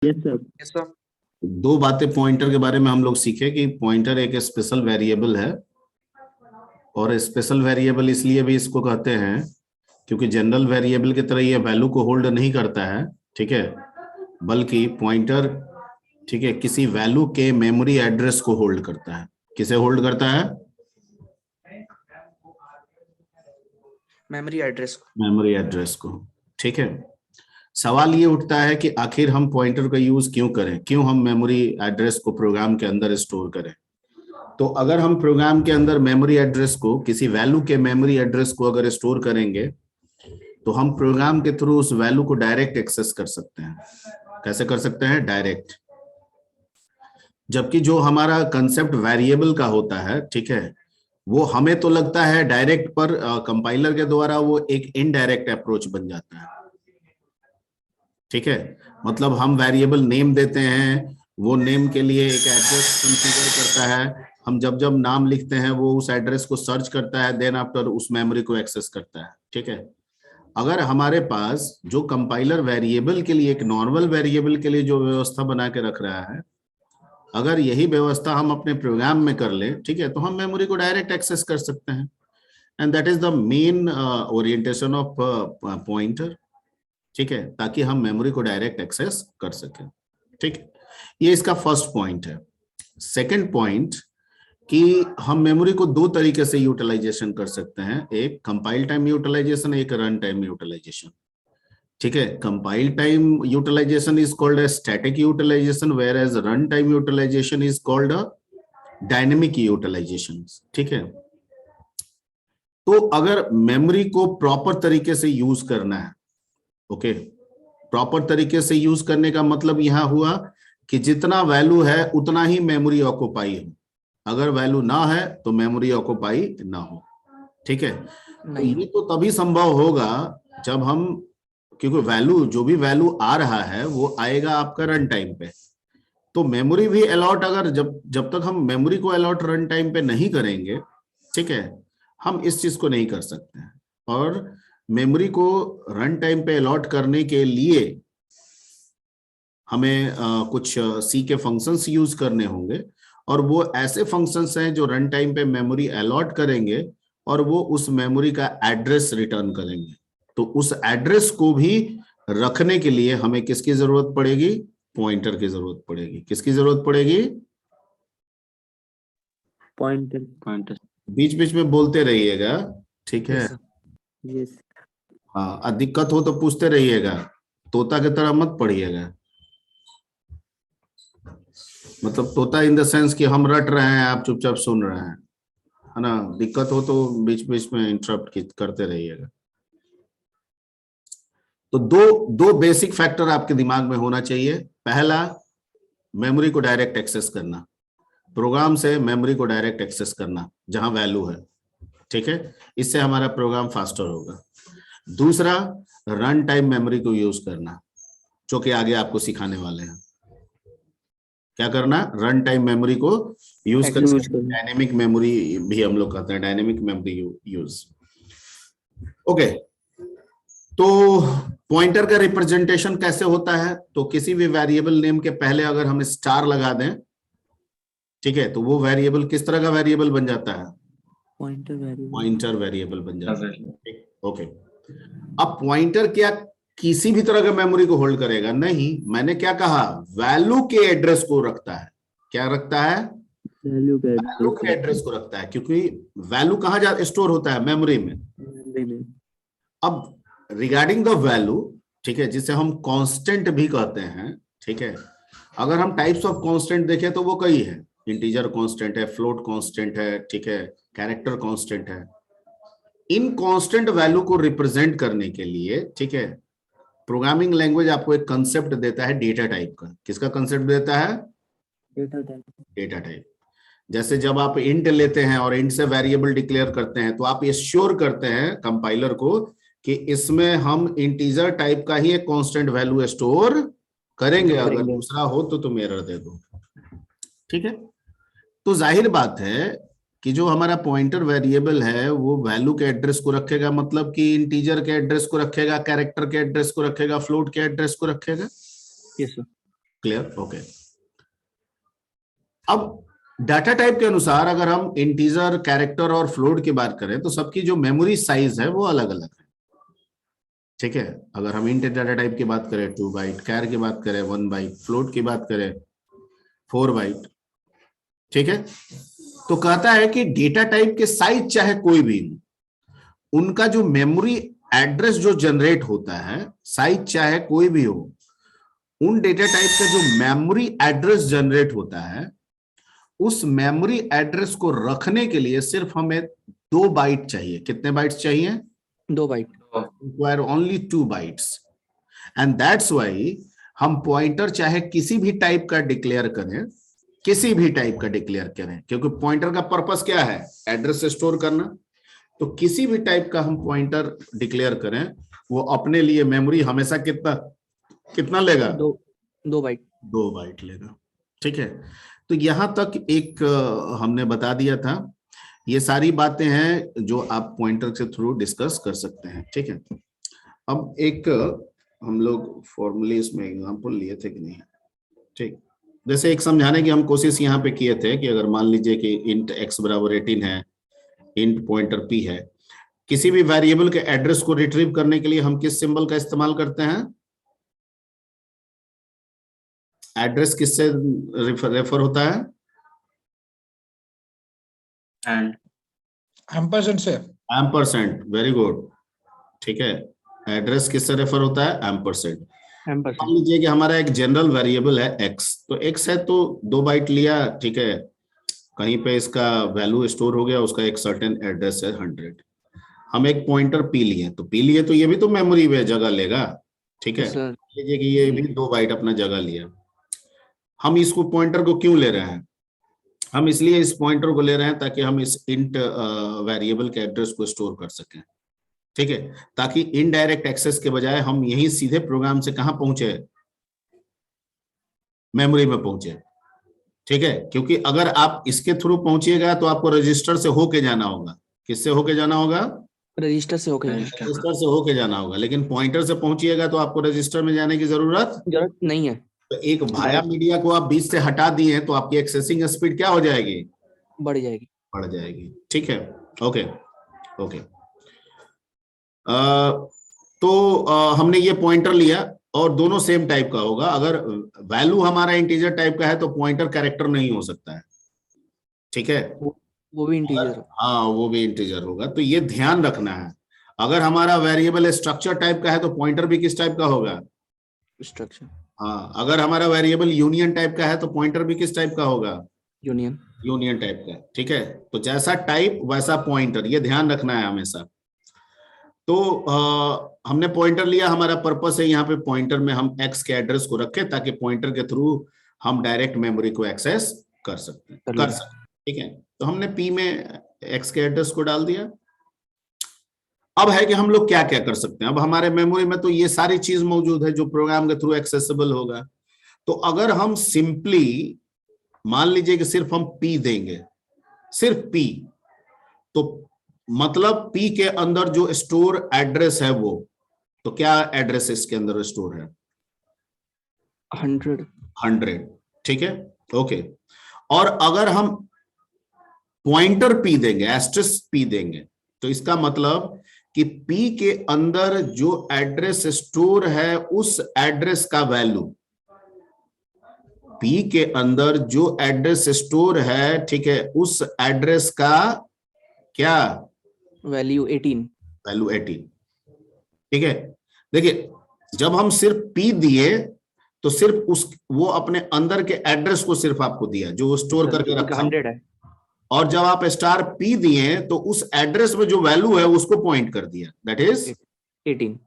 Yes sir. Yes sir. दो बातें pointer के बारे में हम लोग सीखे कि पॉइंटर एक स्पेशल वेरिएबल है, और स्पेशल वेरिएबल इसलिए भी इसको कहते हैं क्योंकि जनरल वेरिएबल की तरह ये वैल्यू को होल्ड नहीं करता है, ठीक है, बल्कि पॉइंटर, ठीक है, किसी वैल्यू के मेमोरी एड्रेस को होल्ड करता है। किसे होल्ड करता है? मेमोरी एड्रेस को। मेमोरी एड्रेस को, ठीक है। सवाल ये उठता है कि आखिर हम पॉइंटर का यूज क्यों करें, क्यों हम मेमोरी एड्रेस को प्रोग्राम के अंदर स्टोर करें। तो अगर हम प्रोग्राम के अंदर मेमोरी एड्रेस को, किसी वैल्यू के मेमोरी एड्रेस को अगर स्टोर करेंगे तो हम प्रोग्राम के थ्रू उस वैल्यू को डायरेक्ट एक्सेस कर सकते हैं। कैसे कर सकते हैं? डायरेक्ट। जबकि जो हमारा कंसेप्ट वेरिएबल का होता है, ठीक है, वो हमें तो लगता है डायरेक्ट, पर कंपाइलर के द्वारा वो एक इनडायरेक्ट अप्रोच बन जाता है, ठीक है। मतलब हम वेरिएबल नेम देते हैं, वो नेम के लिए एक एड्रेस कॉन्फ़िगर करता है, हम जब जब नाम लिखते हैं वो उस एड्रेस को सर्च करता है, देन आफ्टर उस मेमोरी को एक्सेस करता है, ठीक है। अगर हमारे पास जो कंपाइलर वेरिएबल के लिए, एक नॉर्मल वेरिएबल के लिए जो व्यवस्था बना के रख रहा है, अगर यही व्यवस्था हम अपने प्रोग्राम में कर ले, ठीक है, तो हम मेमोरी को डायरेक्ट एक्सेस कर सकते हैं। And that is the main orientation of pointer, ठीक है, ताकि हम मेमोरी को डायरेक्ट एक्सेस कर सकें, ठीक है। ये इसका फर्स्ट पॉइंट है। सेकंड पॉइंट कि हम मेमोरी को दो तरीके से यूटिलाइजेशन कर सकते हैं, एक कंपाइल टाइम यूटिलाइजेशन, एक रन टाइम यूटिलाइजेशन, ठीक है। Compile time utilization is called a static utilization, whereas run time utilization is called a dynamic utilization, ठीक है। तो अगर मेमोरी को प्रॉपर तरीके से यूज करना है, ओके, प्रॉपर तरीके से यूज करने का मतलब यहां हुआ कि जितना वैल्यू है उतना ही मेमोरी ऑक्युपाई हो, अगर वैल्यू ना है तो मेमोरी ऑक्युपाई ना हो, ठीक है। तो ये तो तभी संभव होगा जब हम, क्योंकि वैल्यू, जो भी वैल्यू आ रहा है वो आएगा आपका रन टाइम पे, तो मेमोरी भी अलॉट, अगर जब तक हम मेमोरी को अलॉट रन टाइम पे नहीं करेंगे, ठीक है, हम इस चीज को नहीं कर सकते हैं। और मेमोरी को रन टाइम पे अलॉट करने के लिए हमें कुछ सी के फंक्शंस यूज करने होंगे, और वो ऐसे फंक्शंस हैं जो रन टाइम पे मेमोरी अलॉट करेंगे और वो उस मेमोरी का एड्रेस रिटर्न करेंगे। तो उस एड्रेस को भी रखने के लिए हमें किसकी जरूरत पड़ेगी? पॉइंटर की जरूरत पड़ेगी। किसकी जरूरत पड़ेगी? पॉइंटर। बीच बीच में बोलते रहिएगा, ठीक है। यस। हाँ, दिक्कत हो तो पूछते रहिएगा, तोता की तरह मत पढ़िएगा। मतलब तोता इन द सेंस कि हम रट रहे हैं, आप चुपचाप सुन रहे हैं, है ना। दिक्कत हो तो बीच बीच में इंटरप्ट करते रहिएगा। तो दो बेसिक फैक्टर आपके दिमाग में होना चाहिए। पहला, मेमोरी को डायरेक्ट एक्सेस करना, प्रोग्राम से मेमोरी को डायरेक्ट एक्सेस करना जहां वैल्यू है, ठीक है, इससे हमारा प्रोग्राम फास्टर होगा। दूसरा, रन टाइम मेमोरी को यूज करना, जो कि आगे आपको सिखाने वाले हैं। क्या करना? रन टाइम मेमोरी को यूज करना, डायनेमिक मेमोरी भी हम लोग कहते हैं, डायनेमिक मेमोरी यूज। ओके, तो पॉइंटर का रिप्रेजेंटेशन कैसे होता है? तो किसी भी वेरिएबल नेम के पहले अगर हम स्टार लगा दें, ठीक है, तो वो वेरिएबल किस तरह का वेरिएबल बन जाता है? पॉइंटर वेरिएबल बन जाता है। ओके, अब पॉइंटर क्या किसी भी तरह का मेमोरी को होल्ड करेगा? नहीं, मैंने क्या कहा? वैल्यू के एड्रेस को रखता है। क्या रखता है? वैल्यू के एड्रेस को रखता है, क्योंकि वैल्यू कहां जा स्टोर होता है? मेमोरी में। अब रिगार्डिंग द वैल्यू, ठीक है, जिसे हम कांस्टेंट भी कहते हैं, ठीक है, अगर हम टाइप्स ऑफ कांस्टेंट देखें तो वो कई है। इंटीजर कांस्टेंट है, फ्लोट कांस्टेंट है, ठीक है, कैरेक्टर कांस्टेंट है। इन कांस्टेंट वैल्यू को रिप्रेजेंट करने के लिए, ठीक है, प्रोग्रामिंग लैंग्वेज आपको एक कंसेप्ट देता है डेटा टाइप का। किसका कंसेप्ट देता है? Data type. जैसे जब आप इंट लेते हैं और इंट से वेरिएबल डिक्लेयर करते हैं, तो आप ये श्योर करते हैं कंपाइलर को कि इसमें हम इंटीजर टाइप का ही एक कांस्टेंट वैल्यू स्टोर करेंगे, अगर दूसरा हो तो तुम एरर दे दो, ठीक है। तो जाहिर बात है कि जो हमारा पॉइंटर वेरिएबल है वो वैल्यू के एड्रेस को रखेगा, मतलब कि इंटीजर के एड्रेस को रखेगा, कैरेक्टर के एड्रेस को रखेगा, फ्लोट के एड्रेस को रखेगा। Yes sir. क्लियर? ओके। अब डाटा टाइप के अनुसार अगर हम इंटीजर, कैरेक्टर और फ्लोट की बात करें तो सबकी जो मेमोरी साइज है वो अलग अलग है। ठीक है, अगर हम इंट डाटा टाइप की बात करें 2 बाइट, कैर की बात करें 1 बाइट, फ्लोट की बात करें 4 बाइट। ठीक है, तो कहता है कि डेटा टाइप के साइज चाहे कोई भी हो, उनका जो मेमोरी एड्रेस जो जनरेट होता है, साइज चाहे कोई भी हो, उन डेटा टाइप का जो मेमोरी एड्रेस जनरेट होता है, उस मेमोरी एड्रेस को रखने के लिए सिर्फ हमें 2 बाइट चाहिए। कितने बाइट्स चाहिए? 2 byte. Require only 2 bytes. And that's why हम पॉइंटर चाहे किसी भी टाइप का डिक्लेयर करें, किसी भी टाइप का डिक्लेयर करें, क्योंकि पॉइंटर का पर्पस क्या है? एड्रेस स्टोर करना। तो किसी भी टाइप का हम पॉइंटर डिक्लेयर करें, वो अपने लिए मेमोरी हमेशा कितना कितना लेगा? 2 बाइट। 2 बाइट लेगा। ठीक है, तो यहां तक एक हमने बता दिया था। ये सारी बातें हैं जो आप पॉइंटर के थ्रू डिस्कस कर सकते हैं। ठीक है, अब एक हम लोग फॉर्मली इसमें एग्जांपल लिए थे कि नहीं? ठीक, जैसे एक समझाने की हम कोशिश यहाँ पे किए थे कि अगर मान लीजिए कि इंट x बराबर 18 है, इंट पॉइंटर p है, किसी भी वेरिएबल के एड्रेस को रिट्रीव करने के लिए हम किस सिंबल का इस्तेमाल करते हैं? एड्रेस किससे रेफर होता है? एम्परसेंड से। Ampersand, very good. ठीक है, एड्रेस किससे रेफर होता है? एम्परसेंड। मान लीजिए कि हमारा एक जनरल वेरिएबल है x, तो x है तो 2 बाइट लिया। ठीक है, कहीं पे इसका वैल्यू स्टोर हो गया, उसका एक सर्टेन एड्रेस है 100। हम एक पॉइंटर p लिए, तो p लिए तो ये भी तो मेमोरी में जगह लेगा। ठीक है, लीजिए कि ये भी 2 बाइट अपना जगह लिया। हम इसको पॉइंटर को क्यों ले रहे हैं? हम इसलिए इस पॉइंटर को ले रहे हैं ताकि हम इस इंट वेरिएबल के एड्रेस को स्टोर कर सकें। ठीक है, ताकि इनडायरेक्ट एक्सेस के बजाय हम यहीं सीधे प्रोग्राम से कहां पहुंचे? मेमोरी में पहुंचे। ठीक है, क्योंकि अगर आप इसके थ्रू पहुंचिएगा तो आपको रजिस्टर से होके जाना होगा। किससे होके जाना होगा? रजिस्टर से होके रजिस्टर से होके जाना होगा। लेकिन पॉइंटर से पहुंचिएगा तो आपको रजिस्टर में जाने की जरूरत नहीं है। तो एक वाया मीडिया को आप बीच से हटा दिए तो आपकी एक्सेसिंग स्पीड क्या हो जाएगी? बढ़ जाएगी। बढ़ जाएगी। ठीक है, ओके ओके। तो हमने ये पॉइंटर लिया और दोनों सेम टाइप का होगा। अगर वैल्यू हमारा इंटीजर टाइप का है तो पॉइंटर कैरेक्टर नहीं हो सकता है। ठीक है, वो भी इंटीजर। हाँ, वो भी इंटीजर होगा। तो ये ध्यान रखना है। अगर हमारा वेरिएबल स्ट्रक्चर टाइप का है तो पॉइंटर भी किस टाइप का होगा? स्ट्रक्चर। हाँ, अगर हमारा वेरिएबल यूनियन टाइप का है तो पॉइंटर भी किस टाइप का होगा? यूनियन। यूनियन टाइप का। ठीक है, तो जैसा टाइप वैसा पॉइंटर, ये ध्यान रखना है हमेशा। तो हमने पॉइंटर लिया, हमारा पर्पस है यहाँ पे पॉइंटर में हम x के एड्रेस को रखें ताकि पॉइंटर के थ्रू हम डायरेक्ट मेमोरी को एक्सेस कर सकते हैं। ठीक है, तो हमने p में x के एड्रेस को डाल दिया। अब है कि हम लोग क्या क्या कर सकते हैं। अब हमारे मेमोरी में तो ये सारी चीज मौजूद है जो प्रोग्राम के थ्रू एक्सेसिबल होगा। तो अगर हम सिंपली मान लीजिए कि सिर्फ हम p देंगे, सिर्फ p, तो मतलब p के अंदर जो स्टोर एड्रेस है वो, तो क्या एड्रेस इसके अंदर स्टोर है? 100। ठीक है, ओके। और अगर हम पॉइंटर p देंगे, एस्टेरिस्क p देंगे, तो इसका मतलब कि p के अंदर जो एड्रेस स्टोर है उस एड्रेस का वैल्यू, p के अंदर जो एड्रेस स्टोर है, ठीक है, उस एड्रेस का क्या वैल्यू? 18। वैल्यू 18। ठीक है, देखिए जब हम सिर्फ p दिए तो सिर्फ उस वो अपने अंदर के एड्रेस को सिर्फ आपको दिया जो स्टोर करके रखा 100 है। और जब आप स्टार p दिए तो उस एड्रेस में जो वैल्यू है उसको पॉइंट कर दिया, दैट इज 18।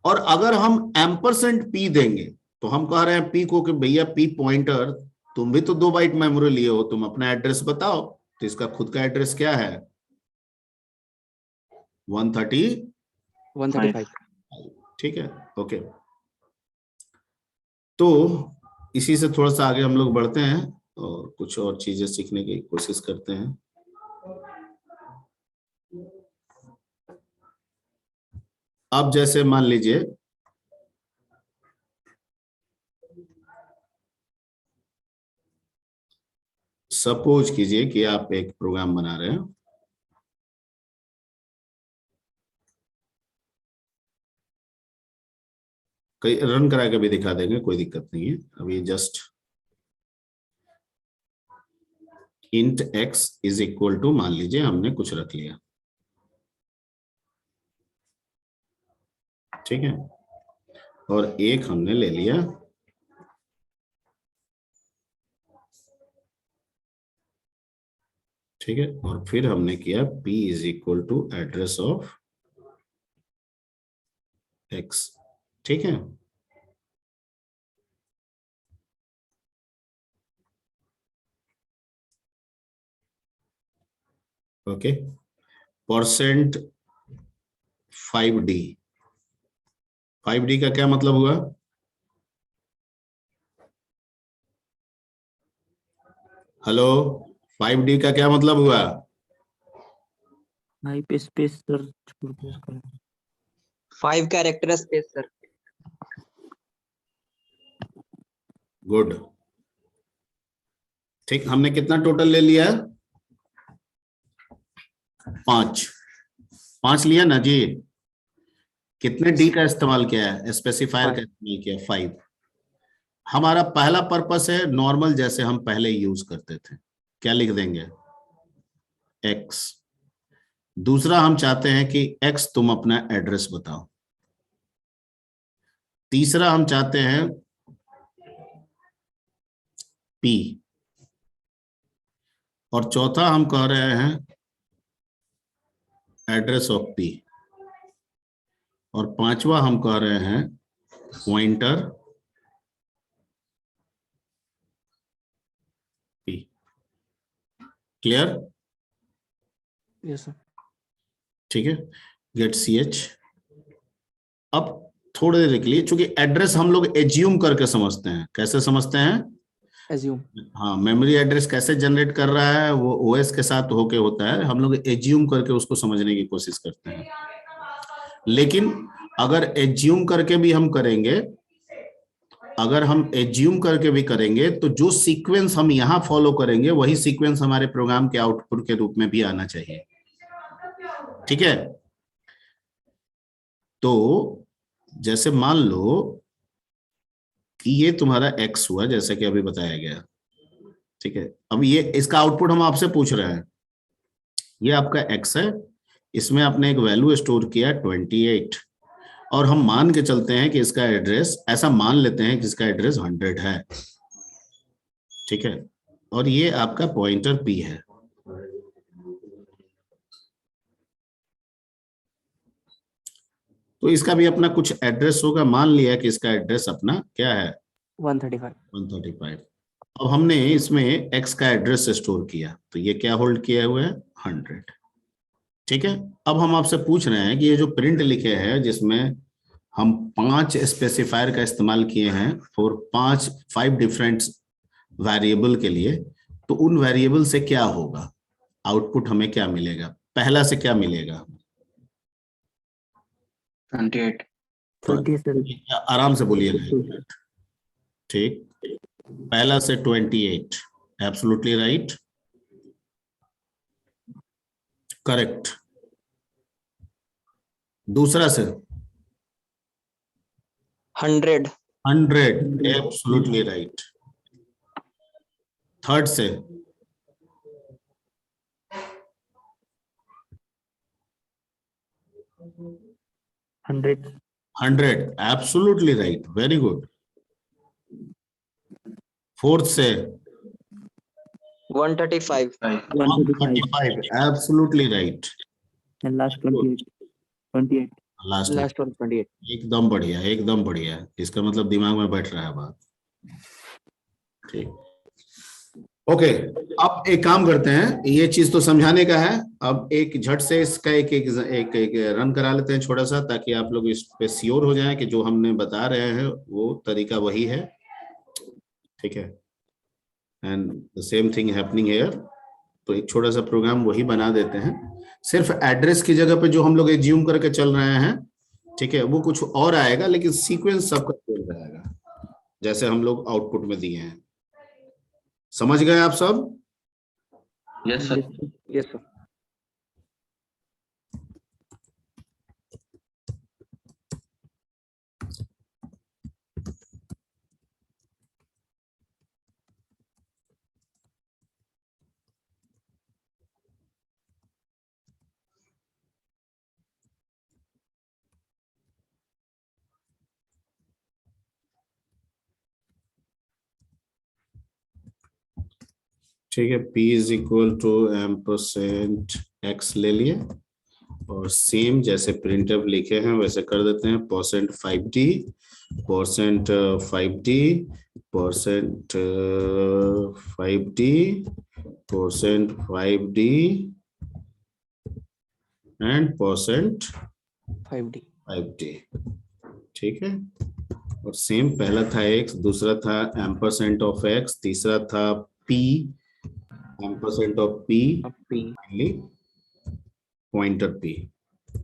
और अगर हम एम्परसेंट p देंगे तो हम कह रहे हैं p को कि भैया p पॉइंटर, तुम भी तो 2 बाइट मेमोरी लिए हो, तुम अपना एड्रेस बताओ। तो इसका खुद का एड्रेस क्या है? 135। ठीक है, ओके। तो इसी से थोड़ा सा आगे हम लोग बढ़ते हैं और कुछ और चीजें सीखने की कोशिश करते हैं। अब जैसे मान लीजिए सपोज कीजिए कि आप एक प्रोग्राम बना रहे हैं, कई रन करा के भी दिखा देंगे, कोई दिक्कत नहीं है। अभी just int x is equal to, मान लीजिए हमने कुछ रख लिया, ठीक है, और एक हमने ले लिया ठीक है, और फिर हमने किया p is equal to address of x, ठीक है। ओके, परसेंट 5D, 5D का क्या मतलब हुआ? हेलो, 5D का क्या मतलब हुआ? 5 space sir, 5 character space sir. Good, ठीक। हमने कितना टोटल ले लिया? 5 लिया ना जी। कितने डी का इस्तेमाल किया है? स्पेसिफायर का इस्तेमाल किया 5। हमारा पहला पर्पस है नॉर्मल, जैसे हम पहले यूज करते थे, क्या लिख देंगे? x। दूसरा हम चाहते हैं कि x तुम अपना एड्रेस बताओ। तीसरा हम चाहते हैं p, और चौथा हम कह रहे हैं एड्रेस ऑफ p, और पांचवा हम कह रहे हैं pointer p। Clear? Yes sir. ठीक है, गेट ch। अब थोड़ी देर के लिए, चूंकि एड्रेस हम लोग एज्यूम करके समझते हैं, कैसे समझते हैं? एज्यूम। हाँ, मेमोरी एड्रेस कैसे जनरेट कर रहा है, वो ओएस के साथ होके होता है, हम लोग एज्यूम करके उसको समझने की कोशिश करते हैं। लेकिन अगर एज्यूम करके भी हम करेंगे, अगर हम एज्यूम करके भी करेंगे, तो जो सीक्वेंस हम यहां फॉलो करेंगे वही सीक्वेंस हमारे प्रोग्राम के आउटपुट के रूप में भी आना चाहिए, ठीक है। तो जैसे मान लो कि ये तुम्हारा x हुआ, जैसे कि अभी बताया गया, ठीक है। अब ये इसका आउटपुट हम आपसे पूछ रहे हैं, ये आपका x है, इसमें आपने एक वैल्यू स्टोर किया 28, और हम मान के चलते हैं कि इसका एड्रेस, ऐसा मान लेते हैं कि इसका एड्रेस 100 है, ठीक है, और ये आपका पॉइंटर p है। तो इसका भी अपना कुछ एड्रेस होगा, मान लिया कि इसका एड्रेस अपना क्या है? 135। अब हमने इसमें x का एड्रेस स्टोर किया, तो ये क्या होल्ड किया हुआ है? 100, ठीक है। अब हम आपसे पूछ रहे हैं कि ये जो प्रिंट लिखे हैं, जिसमें हम 5 स्पेसिफायर का इस्तेमाल किए हैं फॉर 5 डिफरेंट वेरिएबल के लिए, तो उन वेरिएबल से क्या होगा? आउटपुट हमें क्या मिलेगा? पहला से क्या मिलेगा? 28। 20 सर। आराम से बोलिएगा, ठीक। पहला से 28, एब्सोल्युटली राइट, करेक्ट। दूसरा से 100। 100, एब्सोल्युटली राइट। थर्ड से 100, absolutely right, very good. Fourth से 135। 135, absolutely right. and last 28. Last last one 28। एकदम बढ़िया, एकदम बढ़िया, इसका मतलब दिमाग में बैठ रहा है बात, ठीक। ओके, अब एक काम करते हैं, ये चीज तो समझाने का है, अब एक झट से इसका एक रन करा लेते हैं छोटा सा, ताकि आप लोग इस पे श्योर हो जाएं कि जो हमने बता रहे हैं वो तरीका वही है, ठीक है। And the same thing happening here. तो एक छोटा सा प्रोग्राम वही बना देते हैं, सिर्फ एड्रेस की जगह पे जो हम लोग एज्यूम करके चल रहे हैं, ठीक है, वो कुछ और आएगा, लेकिन सीक्वेंस सबका सेम रहेगा, जैसे हम लोग आउटपुट में दिए हैं। समझ गए आप सब? Yes, sir. Yes, sir. ठीक है, P is equal to ampersand x ले लिए और सेम जैसे प्रिंटअप लिखे हैं वैसे कर देते हैं। Percent 5D, percent 5D, percent 5D, percent 5D and percent 5D. 5D। ठीक है, और सेम पहला था x, दूसरा था एम्परसेंट ऑफ x, तीसरा था P, ampersand of P, Up P. Pointer P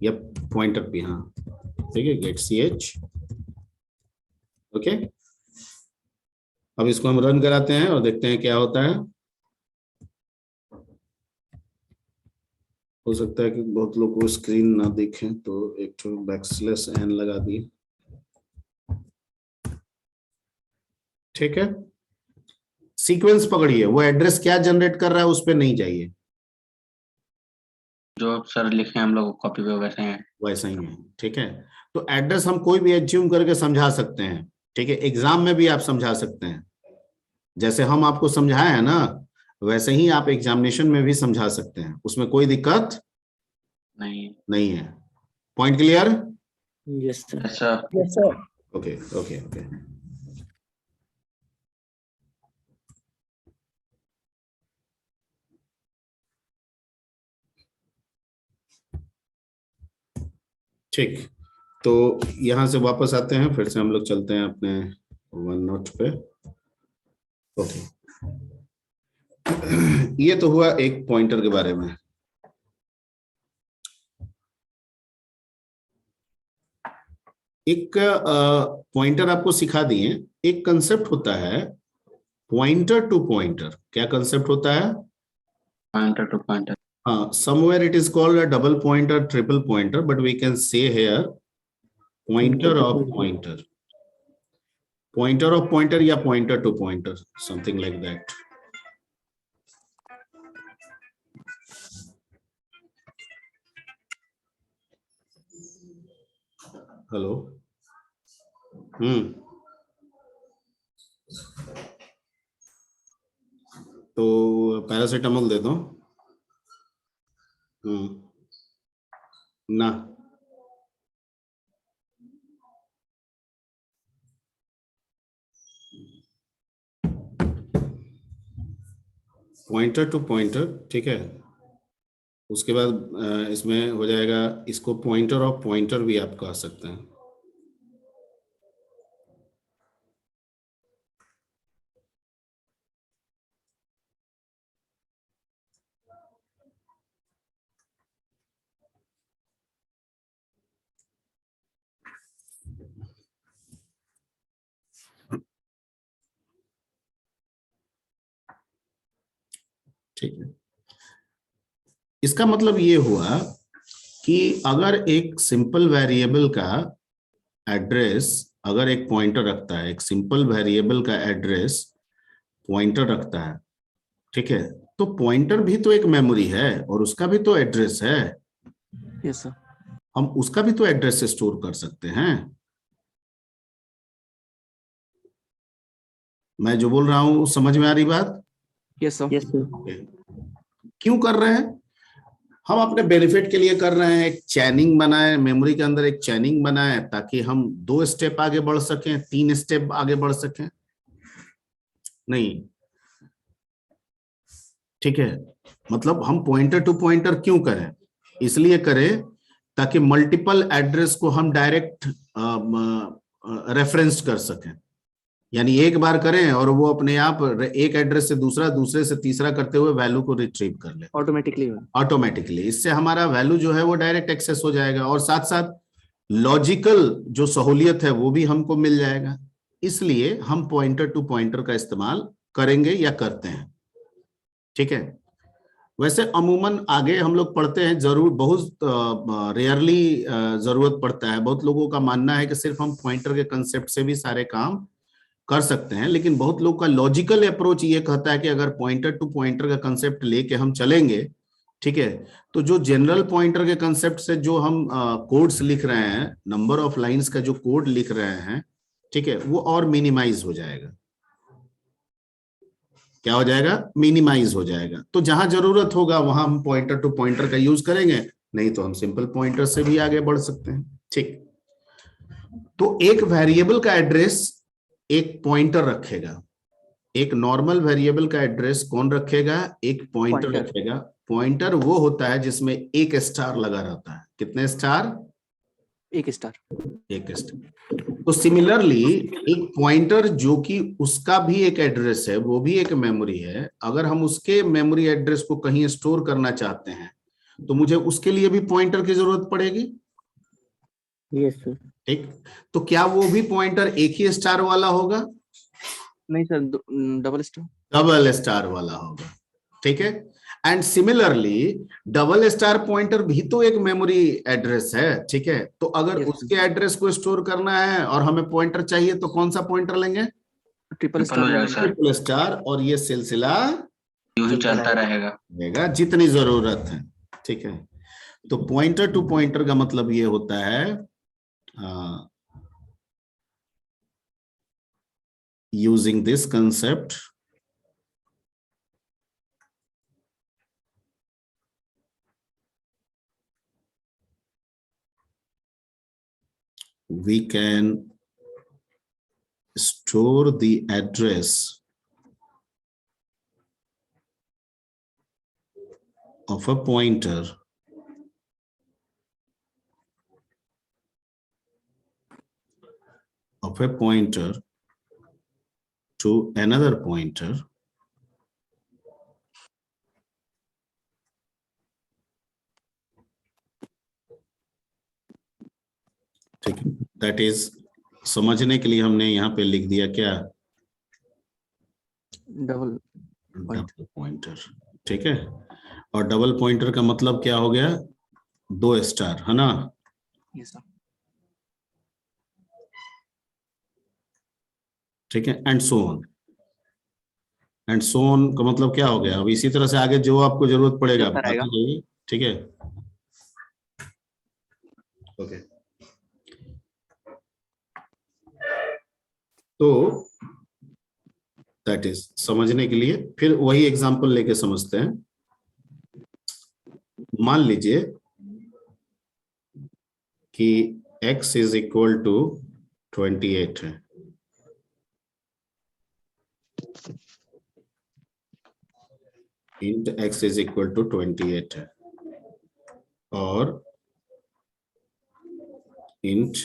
या पॉइंटर P। हाँ ठीक है, गेट CH। ओके, अब इसको हम रन कराते हैं और देखते हैं क्या होता है। हो सकता है कि बहुत लोग को स्क्रीन ना दिखे, तो एक तो बैकस्लैश n लगा दिए। ठीक है, सीक्वेंस पकड़िए, वो एड्रेस क्या जनरेट कर रहा है उस पे नहीं जाइए, जो सर लिखे हम लोग कॉपी पे वैसे हैं। वैसा ही है। ठीक है, तो एड्रेस हम कोई भी एज्यूम करके समझा सकते हैं। ठीक है, एग्जाम में भी आप समझा सकते हैं, जैसे हम आपको समझाए हैं ना वैसे ही आप एग्जामिनेशन में भी समझा सकते हैं, उसमें कोई दिक्कत नहीं है। Point clear? Yes sir. Yes, sir. Yes, sir. Okay okay okay. ठीक, तो यहां से वापस आते हैं, फिर से हम लोग चलते हैं अपने वन नोट पे। ओके, ये तो हुआ एक पॉइंटर के बारे में। एक पॉइंटर आपको सिखा दिए, एक कंसेप्ट होता है पॉइंटर टू पॉइंटर। क्या कंसेप्ट होता है? Pointer to pointer. हाँ, somewhere it is called a double pointer, triple pointer, but we can say here pointer of pointer, pointer of pointer या pointer to pointer, something like that. Hello, तो paracetamol दे दो। ना, pointer two pointer. ठीक है, उसके बाद इसमें हो जाएगा, इसको पॉइंटर ऑफ पॉइंटर भी आप कह सकते हैं। ठीक है, इसका मतलब ये हुआ कि अगर एक सिंपल वेरिएबल का एड्रेस, अगर एक पॉइंटर रखता है, एक सिंपल वेरिएबल का एड्रेस पॉइंटर रखता है, ठीक है, तो पॉइंटर भी तो एक मेमोरी है और उसका भी तो एड्रेस है। Yes, sir. हम उसका भी तो एड्रेस स्टोर कर सकते हैं। मैं जो बोल रहा हूं समझ में आ रही बात? Yes, sir. Yes sir. क्यों कर रहे हैं? हम अपने बेनिफिट के लिए कर रहे हैं। एक चैनिंग बनाए, मेमोरी के अंदर एक चैनिंग बनाए, ताकि हम 2 स्टेप आगे बढ़ सकें, 3 स्टेप आगे बढ़ सकें। नहीं, ठीक है, मतलब हम पॉइंटर टू पॉइंटर क्यों करें? इसलिए करें ताकि मल्टीपल एड्रेस को हम डायरेक्ट रेफरेंस कर सकें। यानी एक बार करें और वो अपने आप एक एड्रेस से दूसरा, दूसरे से तीसरा करते हुए वैल्यू को रिट्रीव कर ले ऑटोमेटिकली। इससे हमारा वैल्यू जो है वो डायरेक्ट एक्सेस हो जाएगा और साथ साथ लॉजिकल जो सहूलियत है वो भी हमको मिल जाएगा। इसलिए हम पॉइंटर टू पॉइंटर का इस्तेमाल करेंगे या करते हैं। ठीक है, वैसे अमूमन आगे हम लोग पढ़ते हैं, जरूर बहुत रेयरली जरूरत पड़ता है। बहुत लोगों का मानना है कि सिर्फ हम पॉइंटर के कंसेप्ट से भी सारे काम कर सकते हैं, लेकिन बहुत लोग का लॉजिकल अप्रोच ये कहता है कि अगर पॉइंटर टू पॉइंटर का कंसेप्ट लेके हम चलेंगे, ठीक है, तो जो जनरल पॉइंटर के कंसेप्ट से जो हम कोड्स लिख रहे हैं, नंबर ऑफ लाइंस का जो कोड लिख रहे हैं, ठीक है, वो और मिनिमाइज हो जाएगा। क्या हो जाएगा? मिनिमाइज हो जाएगा। तो जहां जरूरत होगा वहां हम पॉइंटर टू पॉइंटर का यूज करेंगे, नहीं तो हम सिंपल पॉइंटर से भी आगे बढ़ सकते हैं। ठीक, तो एक वेरिएबल का एड्रेस एक पॉइंटर रखेगा। एक नॉर्मल वेरिएबल का एड्रेस कौन रखेगा? एक पॉइंटर Pointer. रखेगा। पॉइंटर वो होता है जिसमें एक स्टार लगा रहता है। कितने स्टार? एक स्टार। एक स्टार। तो सिमिलरली एक पॉइंटर जो कि उसका भी एक एड्रेस है, वो भी एक मेमोरी है, अगर हम उसके मेमोरी एड्रेस को कहीं स्टोर करना चाहते हैं तो मुझे उसके लिए भी पॉइंटर की जरूरत पड़ेगी। Yes sir. ठीक, तो क्या वो भी पॉइंटर एक ही स्टार वाला होगा? नहीं sir, double star. Double star वाला होगा। ठीक है, and similarly double star pointer भी तो एक मेमोरी एड्रेस है। ठीक है, तो अगर Yes, उसके एड्रेस को स्टोर करना है और हमें पॉइंटर चाहिए तो कौन सा पॉइंटर लेंगे? ट्रिपल हो स्टार। जाएगा सर, ट्रिपल स्टार। और ये सिलसिला यूं ही चलता रहेगा। रहेगा जितनी जरूरत है। ठीक है, तो पॉइंटर टू पॉइंटर का मतलब ये होता है using this concept we can store the address of a pointer to another pointer ठीक है, दैट इज, समझने के लिए हमने यहाँ पे लिख दिया क्या? Double double pointer. ठीक है, और डबल पॉइंटर का मतलब क्या हो गया? 2 स्टार, है ना? Yes sir. ठीक है, and so on. And so on का मतलब क्या हो गया? अब इसी तरह से आगे जो आपको जरूरत पड़ेगा चलता बताते रहेगा। जाइए। ठीक है, ओके। तो दैट इज, समझने के लिए फिर वही एग्जांपल लेके समझते हैं। मान लीजिए कि x इज इक्वल टू 28 है, int x is equal to 28 है, और इंट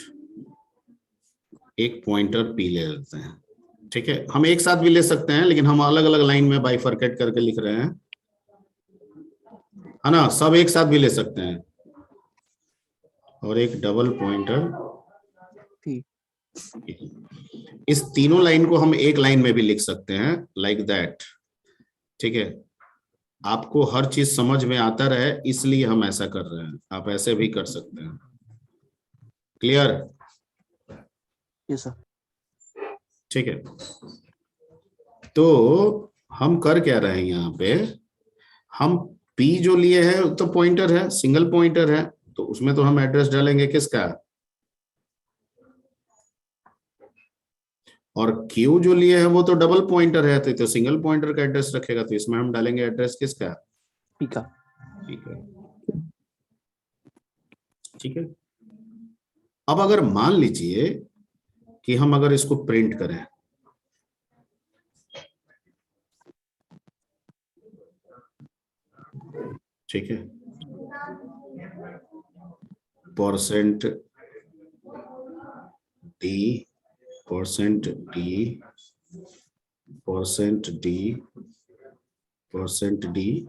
एक पॉइंटर p ले लेते हैं। ठीक है, हम एक साथ भी ले सकते हैं, लेकिन हम अलग अलग लाइन में बाइफरकेट करके लिख रहे हैं, है ना? सब एक साथ भी ले सकते हैं। और एक डबल पॉइंटर, इस तीनों लाइन को हम एक लाइन में भी लिख सकते हैं, लाइक दैट। ठीक है, आपको हर चीज समझ में आता रहे इसलिए हम ऐसा कर रहे हैं। आप ऐसे भी कर सकते हैं। क्लियर? Yes sir. ठीक है, तो हम कर क्या रहे हैं यहाँ पे? हम P जो लिए है तो पॉइंटर है, सिंगल पॉइंटर है, तो उसमें तो हम एड्रेस डालेंगे किसका? और Q जो लिए है वो तो डबल पॉइंटर है, तो सिंगल पॉइंटर का एड्रेस रखेगा, तो इसमें हम डालेंगे एड्रेस किसका? पी का। ठीक है, ठीक है। अब अगर मान लीजिए कि हम अगर इसको प्रिंट करें, ठीक है, percent D, percent D, percent D, percent D,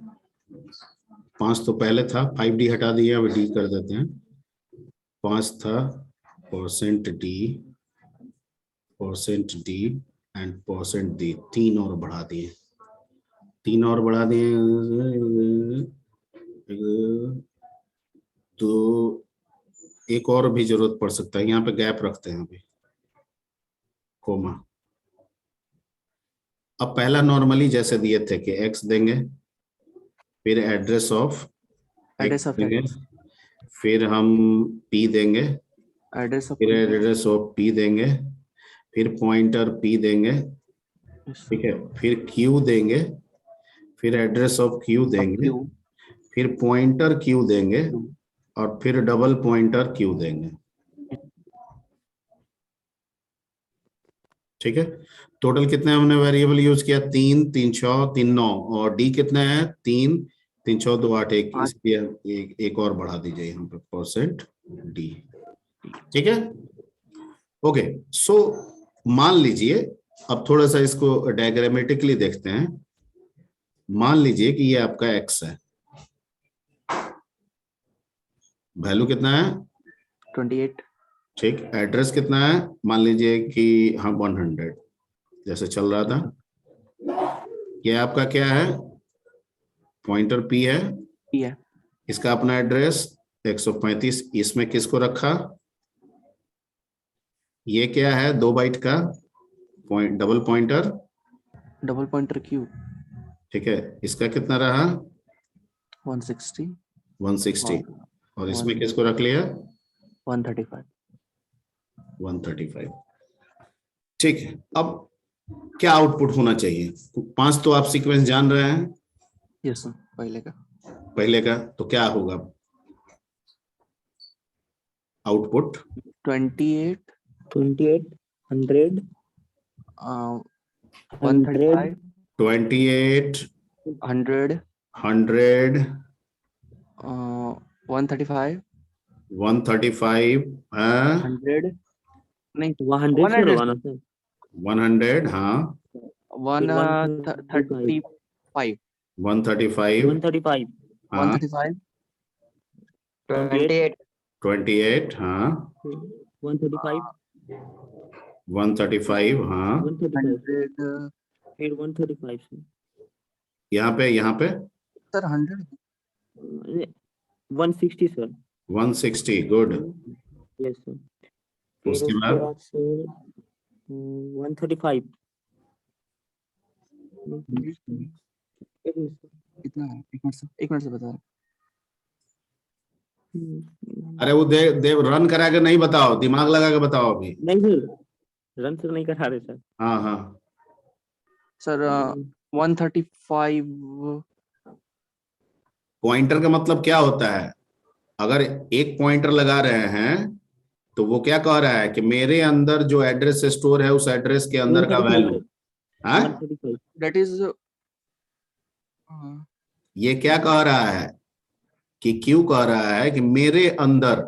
5 तो पहले था, 5D हटा दिया, अब डी कर देते हैं। 5 था, percent D and percent D, 3 और बढ़ा दिए। 3 और बढ़ा दिए तो एक और भी जरूरत पड़ सकता है, यहाँ पे गैप रखते हैं अभी, कोमा। अब पहला नॉर्मली जैसे दिए थे कि x देंगे, फिर address of address x of देंगे, फिर हम p देंगे, एड्रेस ऑफ फिर एड्रेस ऑफ p देंगे, फिर पॉइंटर p देंगे, ठीक है, फिर q देंगे, फिर एड्रेस ऑफ q देंगे, फिर पॉइंटर q देंगे, और फिर डबल पॉइंटर q देंगे। ठीक है, टोटल कितने हमने वेरिएबल यूज किया? 3 3 6 3 9, और डी कितने हैं? 3 3 6 2 8 1, इसलिए एक और बढ़ा दीजिए यहाँ पे परसेंट डी। ठीक है, ओके। सो मान लीजिए, अब थोड़ा सा इसको डायग्रामेटिकली देखते हैं। मान लीजिए कि ये आपका एक्स है, वैल्यू कितना है? 28। ठीक, एड्रेस कितना है? मान लीजिए कि हाँ 100 जैसे चल रहा था। ये आपका क्या है? पॉइंटर पी है, है इसका अपना एड्रेस 135। इसमें किसको रखा? ये क्या है? 2 बाइट का point, double pointer, double pointer Q ठीक है। इसका कितना रहा? 160 160, और इसमें वन- किसको रख लिया? 135। 135। ठीक है, अब क्या आउटपुट होना चाहिए? 5 तो आप सीक्वेंस जान रहे हैं यस सर, पहले का पहले का, तो क्या होगा आउटपुट? 28 28 100 135 28 100 100 135 135 100 नहीं 100 से 100 लगाना सर। 100, हाँ 135 135, 135 हाँ 135 28 28, हाँ 135 135, हाँ 135 100 फिर 135 से यहाँ पे sir 100 160 sir. 160, good. Yes sir. फिर उसके उसके बाद बाद सर 135 एक मिनट सर। कितना है? एक मिनट से बता रहा अरे वो दे रन करा के नहीं बताओ, दिमाग लगा के बताओ अभी। नहीं सर, रन सर नहीं करा रहे सर। हाँ हाँ, सर 135 पॉइंटर का मतलब क्या होता है? अगर एक पॉइंटर लगा रहे हैं तो वो क्या कह रहा है कि मेरे अंदर जो एड्रेस स्टोर है उस एड्रेस के अंदर का 135 वैल्यू, हाँ 135 दैट इज ये क्या कह रहा है कि क्यों कह रहा है कि मेरे अंदर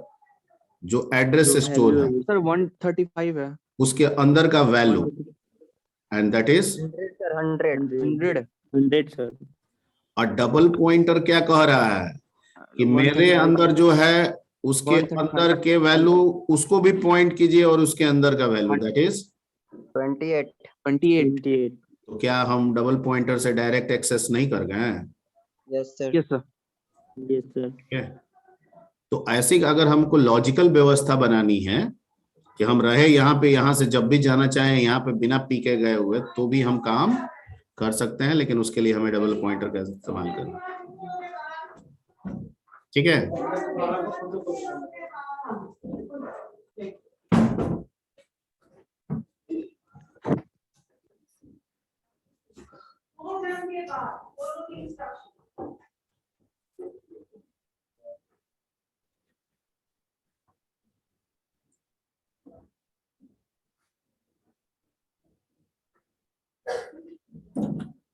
जो एड्रेस जो स्टोर है value है सर 135 है उसके अंदर का value, and that is 100 100 sir. और डबल पॉइंटर क्या कह रहा है कि मेरे 135 अंदर जो है उसके 135 अंदर के वैल्यू उसको भी पॉइंट कीजिए और उसके अंदर का वैल्यू दैट इज 28 तो क्या हम डबल पॉइंटर से डायरेक्ट एक्सेस नहीं कर गए हैं? Yes sir yes sir. ठीक है, तो ऐसी अगर हमको लॉजिकल व्यवस्था बनानी है कि हम रहे यहाँ पे, यहाँ से जब भी जाना चाहें यहाँ पे बिना पी के गए हुए तो भी हम काम कर सकते हैं, लेकिन उसके लिए हमें डबल पॉइंटर का इस्तेमाल करना। ठीक है,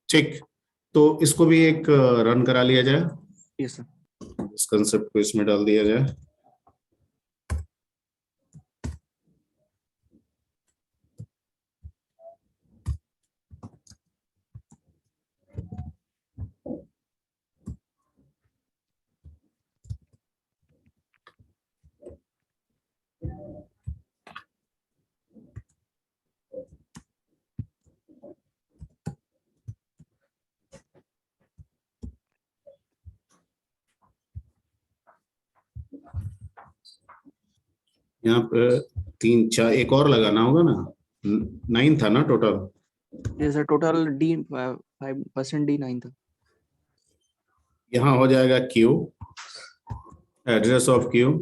ठीक। तो इसको भी एक रन करा लिया जाए, यस सर इस कंसेप्ट को इसमें डाल दिया जाए। यहाँ पे 3 4 एक और लगाना होगा ना, 9 था ना total. Yes sir, total D 5% D 9 था। यहाँ हो जाएगा Q, address of Q,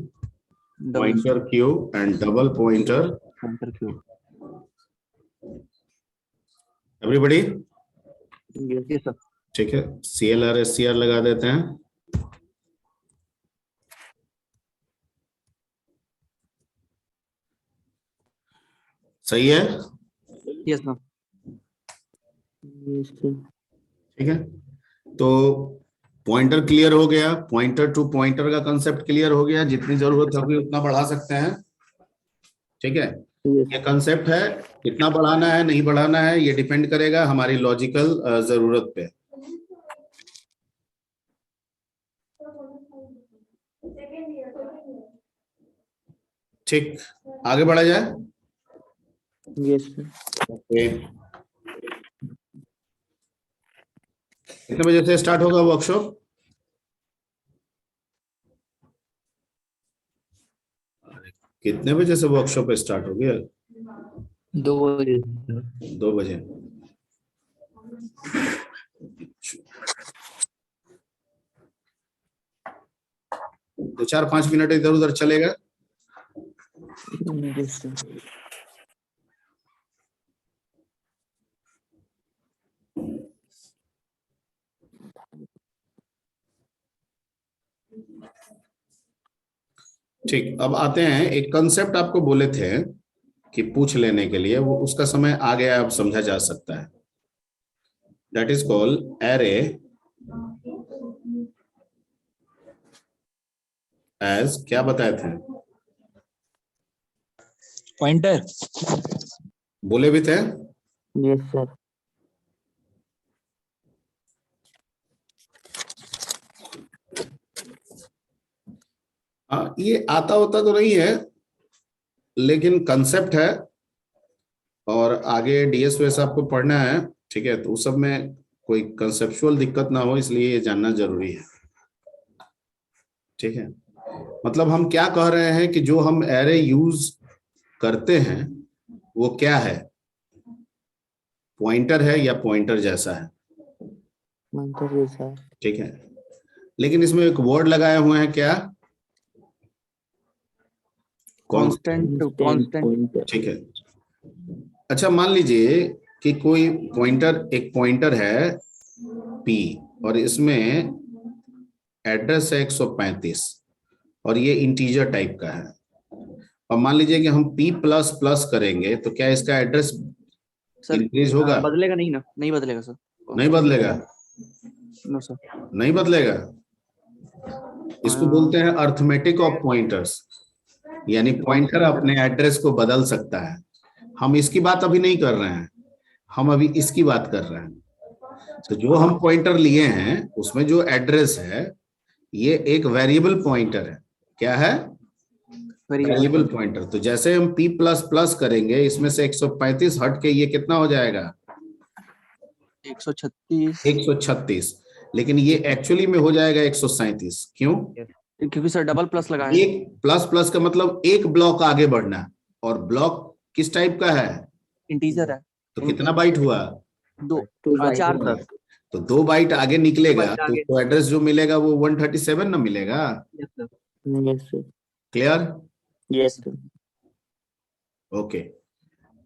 pointer Q and double pointer Pointer Q। Everybody. Yes sir। ठीक है, CLR SCR लगा देते हैं। सही है, Yes sir। Yes, sir. ठीक है। तो पॉइंटर क्लियर हो गया, पॉइंटर टू पॉइंटर का कंसेप्ट क्लियर हो गया, जितनी जरूरत होगी उतना बढ़ा सकते हैं। ठीक है, Yes. ये कंसेप्ट है, कितना बढ़ाना है नहीं बढ़ाना है ये डिपेंड करेगा हमारी लॉजिकल जरूरत पे। ठीक, आगे बढ़ा जाए। Yes, sir. ओके, कितने बजे से स्टार्ट होगा वर्कशॉप? कितने बजे से वर्कशॉप स्टार्ट हो गया? 2 बजे। 2 बजे। तो 4-5 मिनट इधर उधर चलेगा। Yes, sir. ठीक, अब आते हैं, एक कंसेप्ट आपको बोले थे कि पूछ लेने के लिए, वो उसका समय आ गया, अब समझा जा सकता है। That is called array as, क्या बताए थे? पॉइंटर। बोले भी थे। Yes, sir. हाँ, ये आता होता तो नहीं है, लेकिन कंसेप्ट है और आगे डीएसओएस आपको पढ़ना है। ठीक है, तो उस सब में कोई कंसेप्चुअल दिक्कत ना हो, इसलिए ये जानना जरूरी है। ठीक है, मतलब हम क्या कह रहे हैं कि जो हम एरे यूज करते हैं वो क्या है, पॉइंटर है या पॉइंटर जैसा है। Pointer जैसा है। ठीक है, लेकिन इसमें एक वर्ड लगाए हुए हैं, क्या? कांस्टेंट। Pointer. ठीक है, अच्छा मान लीजिए कि कोई पॉइंटर, एक पॉइंटर है P और इसमें एड्रेस है 135 और ये इंटीजर टाइप का है, और मान लीजिए कि हम P++ करेंगे तो क्या इसका एड्रेस इंक्रीज होगा? बदलेगा नहीं ना? नहीं बदलेगा सर। नहीं बदलेगा। No sir. नहीं बदलेगा। इसको बोलते हैं अर्थमेटिक ऑफ पॉइंटर्स, यानी पॉइंटर अपने एड्रेस को बदल सकता है। हम इसकी बात अभी नहीं कर रहे हैं, हम अभी इसकी बात कर रहे हैं। तो जो हम पॉइंटर लिए हैं उसमें जो एड्रेस है ये एक वेरिएबल पॉइंटर है। क्या है? Variable pointer. तो जैसे हम P++ करेंगे, इसमें से 135 हट के ये कितना हो जाएगा? 136। 136, लेकिन ये एक्चुअली में हो जाएगा 137। क्यों? क्योंकि सर डबल प्लस लगा है। एक प्लस का मतलब एक ब्लॉक आगे बढ़ना, और ब्लॉक किस टाइप का है? इंटीजर है। तो कितना बाइट हुआ? 2 4 सर। तो 2 बाइट आगे निकलेगा, बाइट तो आगे। उसको एड्रेस जो मिलेगा वो 137 ना मिलेगा। Yes, sir. Clear? Yes, sir. Okay,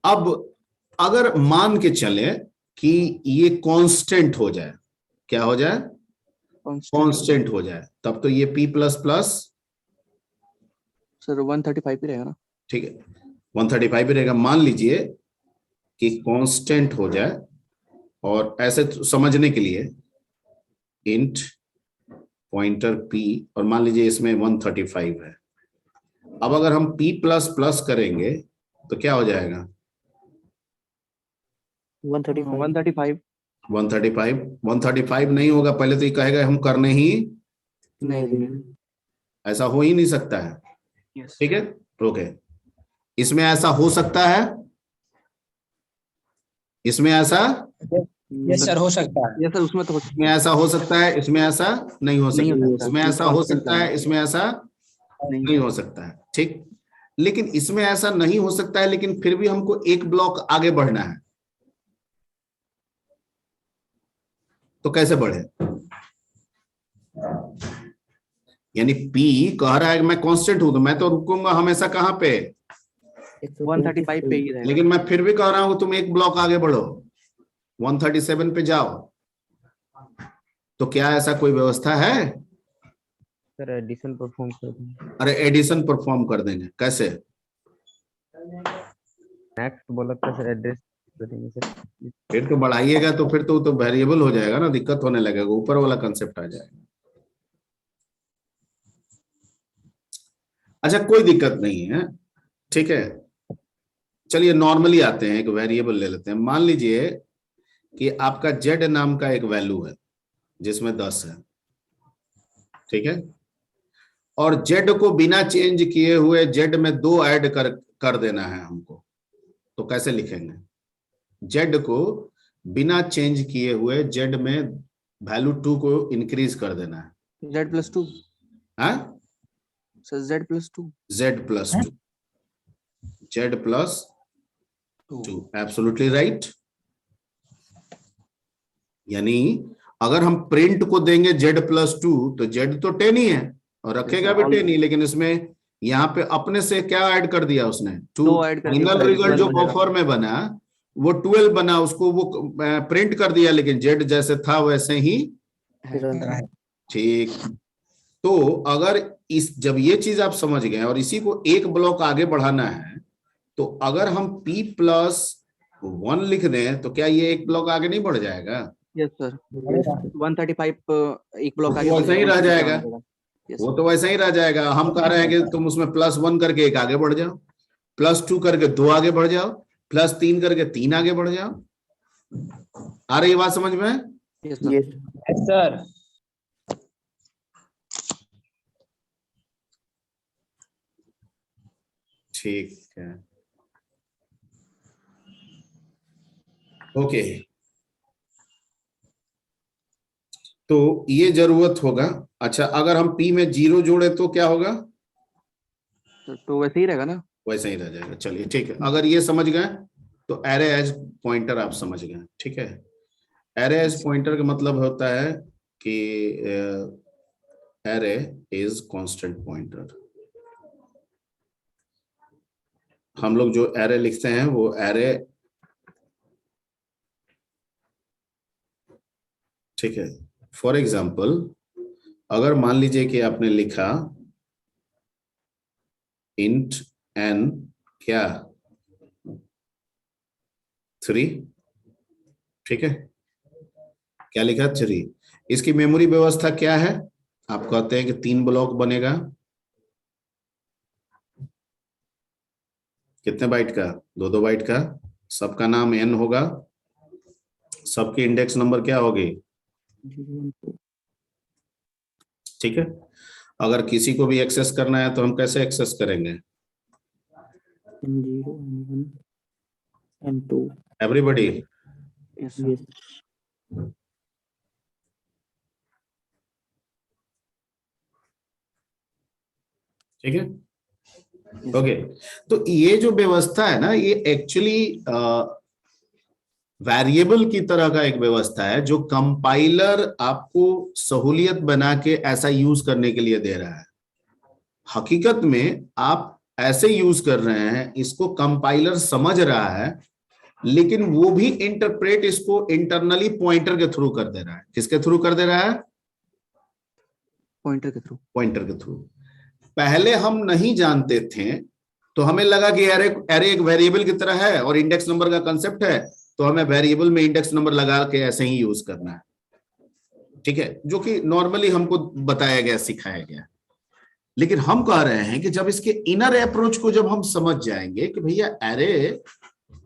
अब अगर मान के चले कि ये कांस्टेंट हो जाए, क्या हो जाए? कांस्टेंट हो जाए, तब तो ये P++ सर 135 ही रहेगा ना? ठीक है, 135 ही रहेगा। मान लीजिए कि कांस्टेंट हो जाए, और ऐसे समझने के लिए इंट पॉइंटर P, और मान लीजिए इसमें 135 है। अब अगर हम P++ करेंगे तो क्या हो जाएगा? 135. 135 नहीं होगा, पहले तो ये कहेगा हम करने ही, नहीं। ऐसा हो ही नहीं सकता है। ठीक है, ओके, इसमें ऐसा हो सकता है, इसमें ऐसा, यस सर हो सकता है। यस सर उसमें तो इसमें ऐसा हो सकता है, इसमें ऐसा नहीं हो सकता, इसमें ऐसा हो सकता है, इसमें ऐसा नहीं हो सकता है। ठीक, लेकिन इसमें ऐसा नहीं हो सकता है, लेकिन फिर भी हमको एक ब्लॉक आगे बढ़ना है। तो कैसे बढ़े? यानी P कह रहा है कि मैं कांस्टेंट हूं, तो मैं तो रुकूंगा हमेशा कहां पे? 135 पे ही रहेगा। लेकिन मैं फिर भी कह रहा हूं तुम एक ब्लॉक आगे बढ़ो, 137 पे जाओ। तो क्या ऐसा कोई व्यवस्था है? सर एडिशन परफॉर्म कर देंगे। अरे एडिशन परफॉर्म कर देंगे, कैसे? नेक्स्ट बोला था सर एड्रेस करेंगे सर। फिर तो बढ़ाइएगा तो फिर तो वेरिएबल हो जाएगा ना, दिक्कत होने लगेगा, ऊपर वाला कंसेप्ट आ जाएगा। अच्छा कोई दिक्कत नहीं है, ठीक है। चलिए नॉर्मली आते हैं, एक वेरिएबल ले लेते हैं। मान लीजिए कि आपका जेड नाम का एक वैल्यू है जिसमें 10 है, ठीक है। और जेड को बिना चेंज किए हुए जेड में 2 ऐड कर देना है हमको, तो कैसे लिखेंगे? जेड को बिना चेंज किए हुए जेड में वैल्यू 2 को इंक्रीज कर देना है। Z+2 हाँ, sir, Z+2 Z+2, Z+2, absolutely right. यानी अगर हम प्रिंट को देंगे Z+2 तो Z तो 10 ही है और रखेगा भी 10 ही, लेकिन इसमें यहाँ पे अपने से क्या ऐड कर दिया उसने? 2 2 ऐड कर दिया, फाइनल रिजल्ट जो बफर में बना वो 12 बना, उसको वो प्रिंट कर दिया, लेकिन Z जैसे था वैसे ही ठीक। तो अगर जब ये चीज आप समझ गए और इसी को एक ब्लॉक आगे बढ़ाना है, तो अगर हम P+1 लिख दें तो क्या ये एक ब्लॉक आगे नहीं बढ़ जाएगा? यस सर, 135 एक ब्लॉक आगे वो वैसा ही रह जाएगा, Yes, वो तो वैसा ही रह जाएगा। हम कह रहे हैं कि तुम उसमें +1 करके एक आगे बढ़ जाओ, +2 करके 2 आगे बढ़ जाओ, +3 करके 3 आगे बढ़ जाओ। आ रही बात समझ में? yes, sir. Yes. सर ठीक है, ओके। तो ये जरूरत होगा। अच्छा अगर हम P में 0 जोड़े तो क्या होगा? तो वैसे ही रहेगा ना? वैसा ही रह जाएगा। चलिए ठीक है, अगर ये समझ गए तो एरे एज पॉइंटर आप समझ गए, ठीक है। एरे एज पॉइंटर का मतलब होता है कि एरे इज कांस्टेंट पॉइंटर। हम लोग जो एरे लिखते हैं वो एरे, ठीक है। फॉर एग्जाम्पल अगर मान लीजिए कि आपने लिखा इंट n क्या 3, ठीक है। क्या लिखा? 3। इसकी मेमोरी व्यवस्था क्या है? आप कहते हैं कि 3 ब्लॉक बनेगा, कितने बाइट का? 2-2 बाइट का। सबका नाम n होगा, सबकी इंडेक्स नंबर क्या होगी? ठीक है। अगर किसी को भी एक्सेस करना है तो हम कैसे एक्सेस करेंगे? N0, N1, N2. Everybody. Yes, sir. Yes. ठीक है, ओके। तो ये जो व्यवस्था है ना, ये एक्चुअली वेरिएबल की तरह का एक व्यवस्था है जो कंपाइलर आपको सहूलियत बना के ऐसा यूज करने के लिए दे रहा है। हकीकत में आप ऐसे यूज कर रहे हैं, इसको कंपाइलर समझ रहा है, लेकिन वो भी इंटरप्रेट इसको इंटरनली पॉइंटर के थ्रू कर दे रहा है। किसके थ्रू कर दे रहा है? पॉइंटर के थ्रू। पॉइंटर के थ्रू। पहले हम नहीं जानते थे तो हमें लगा कि एरे एक वेरिएबल की तरह है और इंडेक्स नंबर का कंसेप्ट है, तो हमें वेरिएबल में इंडेक्स नंबर लगा के ऐसे ही यूज करना है, ठीक है, जो कि नॉर्मली हमको बताया गया, सिखाया गया। लेकिन हम कह रहे हैं कि जब इसके इनर अप्रोच को जब हम समझ जाएंगे कि भैया एरे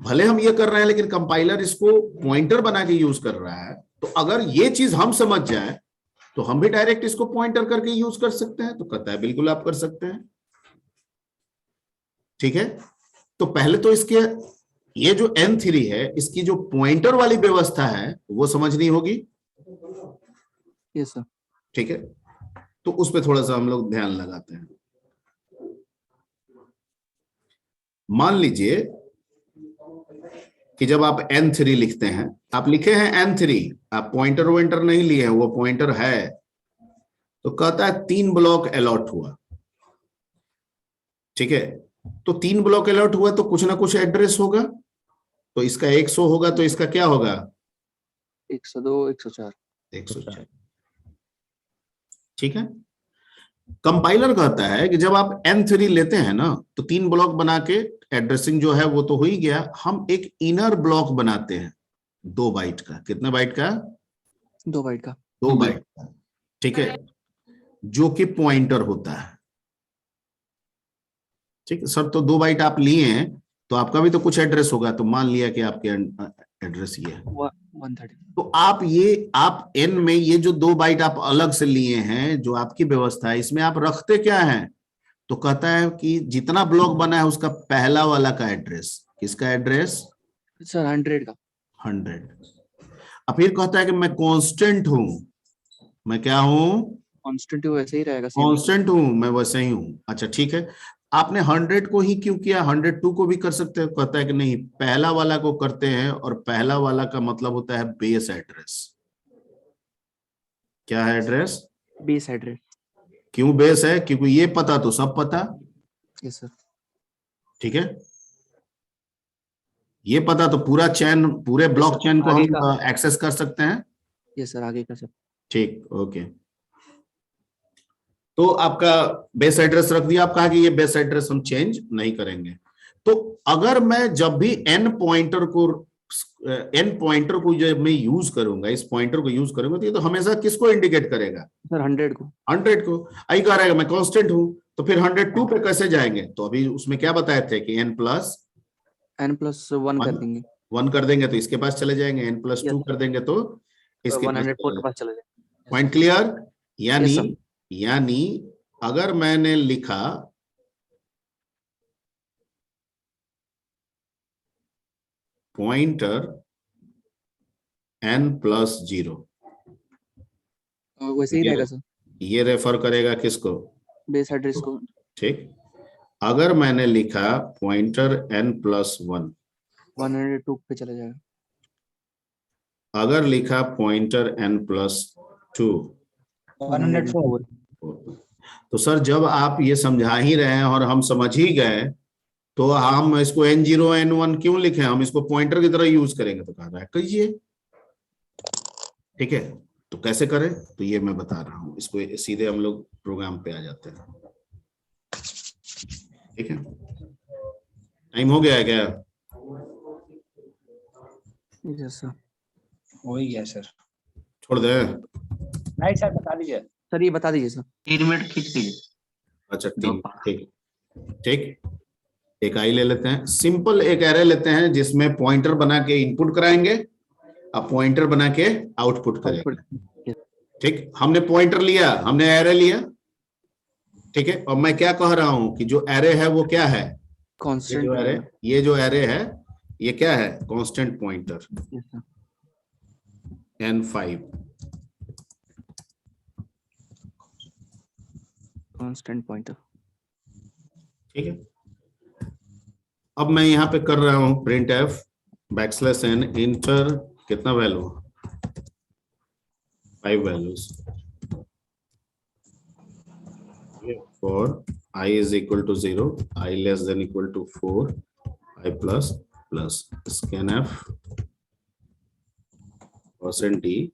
भले हम ये कर रहे हैं लेकिन कंपाइलर इसको पॉइंटर बना के यूज कर रहा है, तो अगर ये चीज हम समझ जाए तो हम भी डायरेक्ट इसको पॉइंटर करके यूज कर सकते हैं। तो कहता है बिल्कुल आप कर सकते हैं, ठीक है। तो पहले तो इसके ये जो N3 है, इसकी जो पॉइंटर वाली व्यवस्था है वो समझनी होगी, यस सर। ठीक है। तो उस पर थोड़ा सा हम लोग ध्यान लगाते हैं। मान लीजिए कि जब आप n3 लिखते हैं, आप लिखे हैं n3, आप पॉइंटर वेंटर नहीं लिए हैं, वो पॉइंटर है, तो कहता है 3 ब्लॉक अलॉट हुआ। ठीक है, तो 3 ब्लॉक अलॉट हुआ तो कुछ ना कुछ एड्रेस होगा, तो इसका 100 होगा, तो इसका क्या होगा? 102 104। 104। ठीक है, कंपाइलर कहता है कि जब आप n3 लेते हैं ना, तो 3 ब्लॉक बना के एड्रेसिंग जो है वो तो हो ही गया, हम एक इनर ब्लॉक बनाते हैं 2 बाइट का। कितने बाइट का? 2 बाइट का। 2 बाइट का। ठीक है, जो कि पॉइंटर होता है। ठीक है सर, तो 2 बाइट आप लिए हैं तो आपका भी तो कुछ एड्रेस होगा, तो मान लिया कि आपके एड्रेस ये है 130। तो आप n में ये जो 2 बाइट आप अलग से लिए हैं, जो आपकी व्यवस्था है, इसमें आप रखते क्या हैं? तो कहता है कि जितना ब्लॉक बना है उसका पहला वाला का एड्रेस। किसका एड्रेस? सर 100 का। 100। अब फिर कहता है कि मैं कांस्टेंट हूं। मैं क्या हूं? कांस्टेंट वैसे ही रहेगा, सेम। कांस्टेंट हूं, मैं वैसे ही हूं। अच्छा ठीक है, आपने 100 को ही क्यों किया? 102 को भी कर सकते हो। कहता है कि नहीं, पहला वाला को करते हैं, और पहला वाला का मतलब होता है बेस एड्रेस। क्या है एड्रेस? Base address. क्यों बेस है? क्योंकि ये पता तो सब पता। Yes sir. ठीक है, ये पता तो पूरा चेन, पूरे ब्लॉक सर, चेन को आगे हम एक्सेस कर सकते हैं। यस सर, आगे का सर। ठीक, ओके। तो आपका बेस एड्रेस रख दिया, आप कहा कि ये बेस एड्रेस हम चेंज नहीं करेंगे। तो अगर मैं जब भी एन पॉइंटर को जब मैं यूज करूंगा, इस पॉइंटर को यूज करूंगा, तो ये तो हमेशा किसको इंडिकेट करेगा? सर 100 को। 100 को। आई कह रहेगा मैं कांस्टेंट हूं, तो फिर 102 पे कैसे जाएंगे? तो अभी उसमें क्या बताए थे कि n+1 कर देंगे। 1 कर देंगे तो इसके पास चले जाएंगे, n+2 Yes, कर देंगे तो इसके पास 104 के पास चले जाए। Point clear? Yes, sir. यानी अगर मैंने लिखा पॉइंटर n+0, वैसे ही रहेगा सर, ये रेफर करेगा किसको? बेस एड्रेस को। ठीक, अगर मैंने लिखा पॉइंटर n+1, 102 पे चला जाएगा। अगर लिखा पॉइंटर n+2, 104। तो सर जब आप ये समझा ही रहे हैं और हम समझ ही गए, तो हम इसको n0 n1 क्यों लिखे? हम इसको पॉइंटर की तरह यूज करेंगे। तो कह रहा है कीजिए। ठीक है, तो कैसे करें? तो ये मैं बता रहा हूं, इसको सीधे हम लोग प्रोग्राम पे आ जाते हैं। ठीक है, टाइम हो गया है क्या? Yes sir. हो ही गया सर। छोड़ दे? नहीं सर, बता दीजिए। सर ये बता दीजिए सर। 3 मिनट खींच लीजिए। अच्छा ठीक ठीक, एक आई ले लेते हैं, सिंपल एक एरे लेते हैं जिसमें पॉइंटर बना के इनपुट कराएंगे, अब पॉइंटर बना के आउटपुट करेंगे। ठीक, हमने पॉइंटर लिया, हमने एरे लिया। ठीक है, और मैं क्या कह रहा हूं कि जो एरे है वो क्या है? कांस्टेंट। ये जो एरे है ये क्या है? Constant pointer yes sir. n5। Constant pointer. ठीक है, अब मैं यहां पे कर रहा हूं printf backslash n enter कितना value? 5 values for I is equal to 0, I less than equal to 4, I plus scanf %d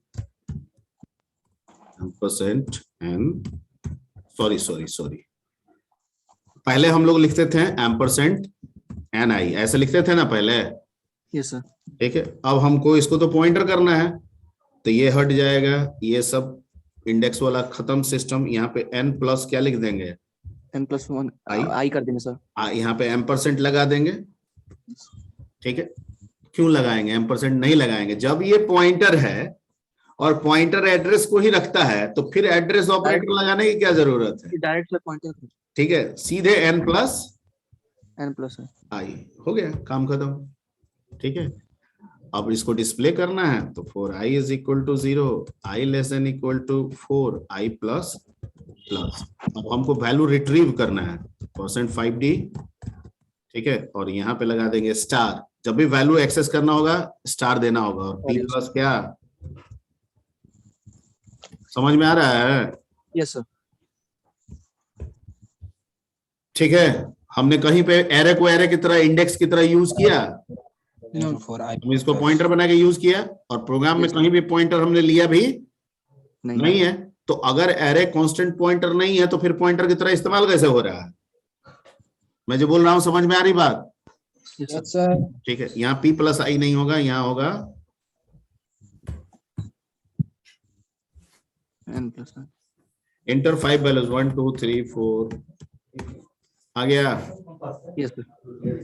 ampersand n, sorry, पहले हम लोग लिखते थे एम्परसेंट एन आई, ऐसे लिखते थे ना पहले। Yes sir. ठीक है, अब हमको इसको तो पॉइंटर करना है, तो ये हट जाएगा, ये सब इंडेक्स वाला खत्म सिस्टम। यहाँ पे n प्लस क्या लिख देंगे? n+1 I? आई कर देंगे सर। यहाँ पे एम्परसेंट लगा देंगे। ठीक है, क्यों लगाएंगे? एम्परसेंट नहीं लगाएंगे। जब ये पॉइंटर है और पॉइंटर एड्रेस को ही रखता है, तो फिर एड्रेस ऑपरेटर लगाने की क्या जरूरत है? Direct pointer. ठीक है, सीधे n प्लस आई। हो गया, काम खत्म। ठीक है, अब इसको डिस्प्ले करना है, तो for I is equal to 0, I less than equal to 4, I plus। अब हमको वैल्यू रिट्रीव करना है %5d। ठीक है, और यहाँ पे लगा देंगे स्टार। जब भी वैल्यू एक्सेस करना होगा स्टार देना होगा। और P प्लस क्या, समझ में आ रहा है? Yes sir. ठीक है, हमने कहीं पे एरे को एरे की तरह इंडेक्स की तरह यूज किया, हम इसको पॉइंटर बना के यूज किया, और प्रोग्राम में Yes, कहीं भी पॉइंटर हमने लिया भी नहीं नहीं है। तो अगर एरे कांस्टेंट पॉइंटर नहीं है तो फिर पॉइंटर की तरह इस्तेमाल कैसे हो रहा है? मैं जो बोल रहा हूं समझ में आ रही बात? Yes, yes sir. ठीक है, यहाँ P प्लस आई नहीं होगा, यहाँ होगा n plus 1। इंटर 5 वैल्यूज 1 2 3 4 आ गया। Yes sir.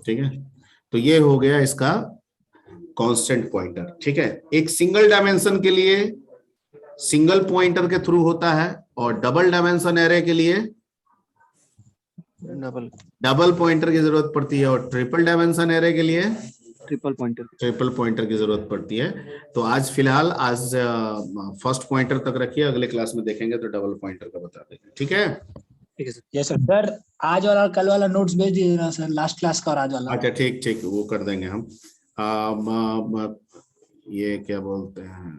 ठीक है, तो ये हो गया इसका कांस्टेंट पॉइंटर। ठीक है, एक सिंगल डायमेंशन के लिए सिंगल पॉइंटर के थ्रू होता है, और डबल डायमेंशन एरे के लिए डबल पॉइंटर की जरूरत पड़ती है, और ट्रिपल डायमेंशन एरे के लिए ट्रिपल पॉइंटर। ट्रिपल पॉइंटर की जरूरत पड़ती है। तो आज फिलहाल फर्स्ट पॉइंटर तक रखिए, अगले क्लास में देखेंगे तो डबल पॉइंटर का बता देंगे। ठीक है, ठीक है सर। Yes sir. सर आज वाला और कल वाला नोट्स भेज दीजिए ना सर, लास्ट क्लास का और आज वाला। अच्छा ठीक ठीक, वो कर देंगे हम। ये क्या बोलते हैं,